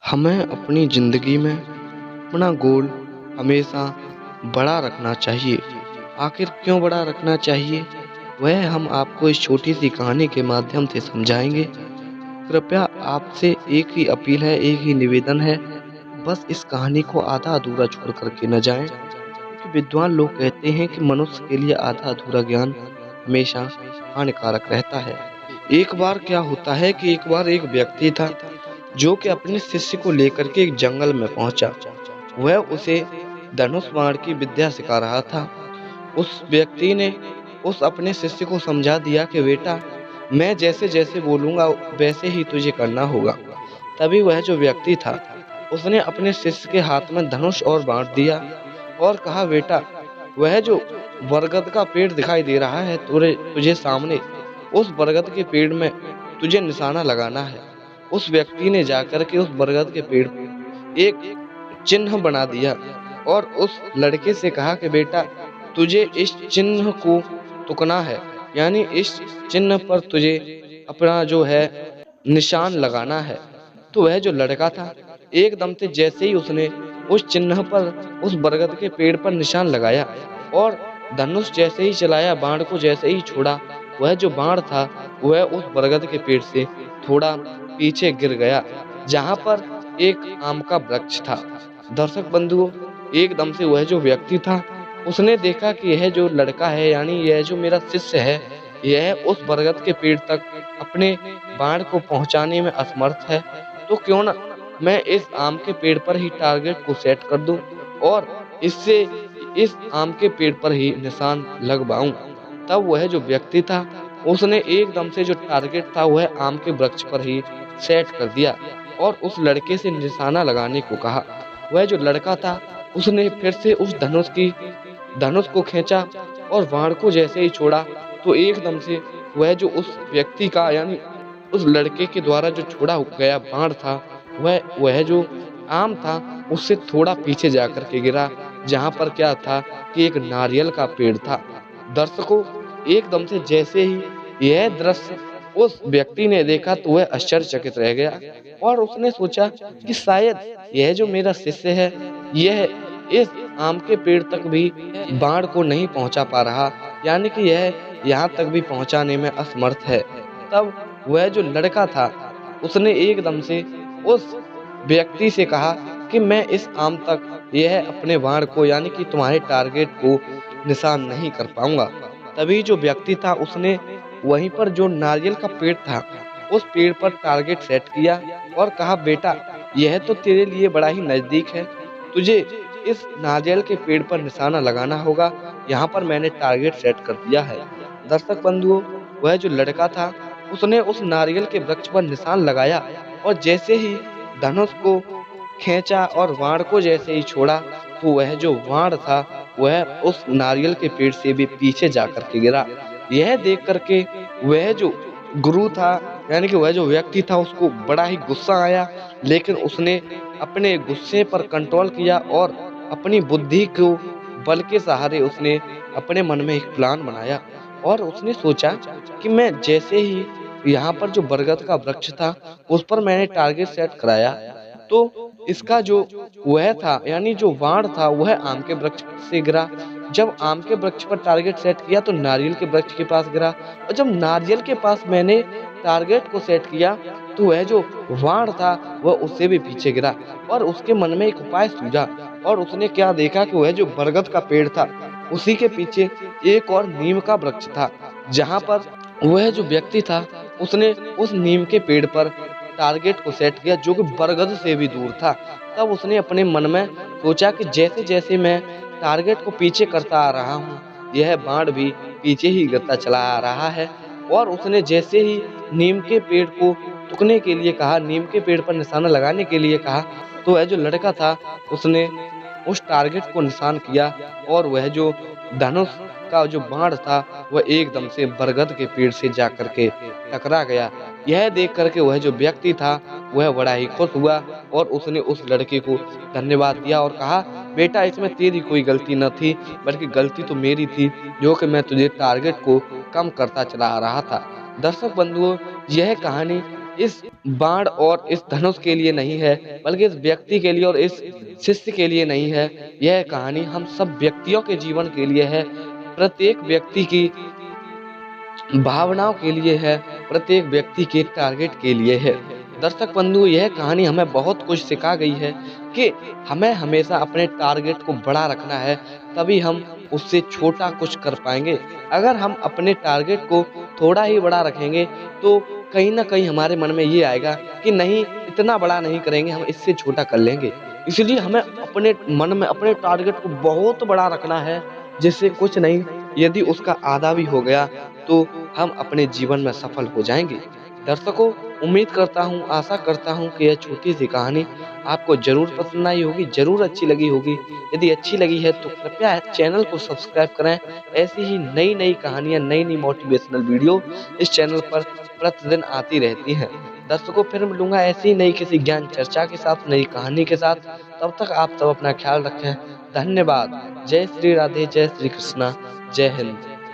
हमें अपनी ज़िंदगी में अपना गोल हमेशा बड़ा रखना चाहिए। आखिर क्यों बड़ा रखना चाहिए? वह हम आपको इस छोटी-सी कहानी के माध्यम से समझाएँगे। कृपया आपसे एक ही अपील है, एक ही निवेदन है, बस इस कहानी को आधा-अधूरा छोड़ कर के न जाएँ, क्योंकि विद्वान लोग कहते हैं कि मनुष्य के लिए आधा-अधूरा ज्ञान हमेशा हानिकारक रहता है। एक बार क्या होता है कि एक बार एक व्यक्ति था, जो कि अपने शिष्य को लेकर के एक जंगल में पहुँचा। वह उसे धनुष बाण की विद्या सिखा रहा था। उस व्यक्ति ने उस अपने शिष्य को समझा दिया कि बेटा, मैं जैसे-जैसे बोलूँगा वैसे ही तुझे करना होगा। तभी वह जो व्यक्ति था, उसने अपने शिष्य के हाथ में धनुष और बाण दिया और कहा, बेटा, वह जो बरगद का पेड़ दिखाई दे रहा है तुझे तुझे सामने, उस बरगद के पेड़ में तुझे निशाना लगाना है। उस व्यक्ति ने जाकर के उस बरगद के पेड़ एक चिन्ह बना दिया और उस लड़के से कहा कि बेटा, तुझे इस चिन्ह को तुकना है, यानी इस चिन्ह पर तुझे अपना जो है निशान लगाना है। तो वह जो लड़का था, एकदम से जैसे ही उसने उस चिन्ह पर, उस बरगद के पेड़ पर निशान लगाया और धनुष जैसे ही चलाया, बाण को जैसे ही छोड़ा, वह जो बाण था वह उस बरगद के पेड़ से थोड़ा पीछे गिर गया, जहाँ पर एक आम का वृक्ष था। दर्शक बंधुओं, एकदम से वह जो व्यक्ति था, उसने देखा कि यह जो लड़का है, यानी यह जो मेरा शिष्य है, यह उस बरगद के पेड़ तक अपने बाण को पहुंचाने में असमर्थ है, तो क्यों ना मैं इस आम के पेड़ पर ही टारगेट को सेट कर दूं और इससे इस आम के पेड़ पर ही निशान लगवाऊं। तब वह जो व्यक्ति था, उसने एकदम से जो टारगेट था वह आम के वृक्ष पर ही सेट कर दिया और उस लड़के से निशाना लगाने को कहा। वह जो लड़का था, उसने फिर से उस धनुष को खींचा और बाण को जैसे ही छोड़ा, तो एकदम से वह जो उस व्यक्ति का, यानी उस लड़के के द्वारा जो छोड़ा गया बाण था, वह जो आम था उससे थोड़ा पीछे जाकर के गिरा, जहाँ पर क्या था कि एक नारियल का पेड़ था। दर्शकों, एकदम से जैसे ही यह दृश्य उस व्यक्ति ने देखा तो वह आश्चर्यचकित रह गया और उसने सोचा कि शायद यह जो मेरा शिष्य है, यह इस आम के पेड़ तक भी बाण को नहीं पहुंचा पा रहा, यानी कि यह यहाँ तक भी पहुंचाने में असमर्थ है। तब वह जो लड़का था, उसने एकदम से उस व्यक्ति से कहा कि मैं इस आम तक यह अपने बाण को, यानी कि तुम्हारे टारगेट को निशान नहीं कर पाऊंगा। तभी जो व्यक्ति था, उसने वहीं पर जो नारियल का पेड़ था, उस पेड़ पर टारगेट सेट किया और कहा, बेटा, यह तो तेरे लिए बड़ा ही नजदीक है, तुझे इस नारियल के पेड़ पर निशाना लगाना होगा, यहाँ पर मैंने टारगेट सेट कर दिया है। दर्शक बंधुओं, वह जो लड़का था, उसने उस नारियल के वृक्ष पर निशान लगाया और जैसे ही धनुष को खींचा और बाण को जैसे ही छोड़ा, तो वह जो बाण था वह उस नारियल के पेड़ से भी पीछे जाकर के गिरा। यह देख करके वह जो गुरु था, यानी कि वह जो व्यक्ति था, उसको बड़ा ही गुस्सा आया, लेकिन उसने अपने गुस्से पर कंट्रोल किया और अपनी बुद्धि को बल के सहारे उसने अपने मन में एक प्लान बनाया और उसने सोचा कि मैं जैसे ही यहाँ पर जो बरगद का वृक्ष था, उस पर मैंने टारगेट सेट कराया, तो इसका जो वह था, यानी जो बाण था, वह आम के वृक्ष से गिरा। जब आम के वृक्ष पर टारगेट सेट किया तो नारियल के वृक्ष के पास गिरा और जब नारियल के पास मैंने टारगेट को सेट किया तो वह जो बाण था वह उससे भी पीछे गिरा और उसके मन में एक उपाय सूझा और उसने क्या देखा कि वह जो बरगद का पेड़ था, उसी के पीछे एक और नीम का वृक्ष था, जहाँ पर वह जो व्यक्ति था, उसने उस नीम के पेड़ पर टारगेट को सेट किया, जो कि बरगद से भी दूर था। तब उसने अपने मन में सोचा कि जैसे-जैसे मैं टारगेट को पीछे करता आ रहा हूँ, यह बाण भी पीछे ही गिरता चला आ रहा है और उसने जैसे ही नीम के पेड़ को तुकने के लिए कहा, नीम के पेड़ पर निशाना लगाने के लिए कहा, तो वह जो लड़का था, उसने उस टारगेट को निशान किया और वह जो धनुष का जो बाण था, वह एकदम से बरगद के पेड़ से जाकर के टकरा गया। यह देख करके वह जो व्यक्ति था, वह बड़ा ही खुश हुआ और उसने उस लड़के को धन्यवाद दिया और कहा, बेटा, इसमें तेरी कोई गलती न थी, बल्कि गलती तो मेरी थी, जो कि मैं तुझे टारगेट को कम करता चला आ रहा था। दर्शक बंधुओं, यह कहानी इस बाण और इस धनुष के लिए नहीं है, बल्कि इस व्यक्ति के लिए और इस शिष्य के लिए नहीं है। यह कहानी हम सब व्यक्तियों के जीवन के लिए है, प्रत्येक व्यक्ति की भावनाओं के लिए है, प्रत्येक व्यक्ति के टारगेट के लिए है। दर्शक बंधु, यह कहानी हमें बहुत कुछ सिखा गई है कि हमें हमेशा अपने टारगेट को बड़ा रखना है, तभी हम उससे छोटा कुछ कर पाएंगे। अगर हम अपने टारगेट को थोड़ा ही बड़ा रखेंगे तो कहीं ना कहीं हमारे मन में ये आएगा कि नहीं, इतना बड़ा नहीं करेंगे, हम इससे छोटा कर लेंगे। इसलिए हमें अपने मन में अपने टारगेट को बहुत बड़ा रखना है, जिससे कुछ नहीं, यदि उसका आधा भी हो गया तो हम अपने जीवन में सफल हो जाएंगे। दर्शकों, उम्मीद करता हूँ, आशा करता हूँ कि यह छोटी सी कहानी आपको जरूर पसंद आई होगी, जरूर अच्छी लगी होगी। यदि अच्छी लगी है तो कृपया चैनल को सब्सक्राइब करें। ऐसी ही नई नई कहानियाँ, नई नई मोटिवेशनल वीडियो इस चैनल पर प्रतिदिन आती रहती हैं। दर्शकों, फिर मिलूंगा ऐसी नई किसी ज्ञान चर्चा के साथ, नई कहानी के साथ। तब तक आप सब अपना ख्याल रखें। धन्यवाद। जय श्री राधे, जय श्री कृष्णा, जय हिंद।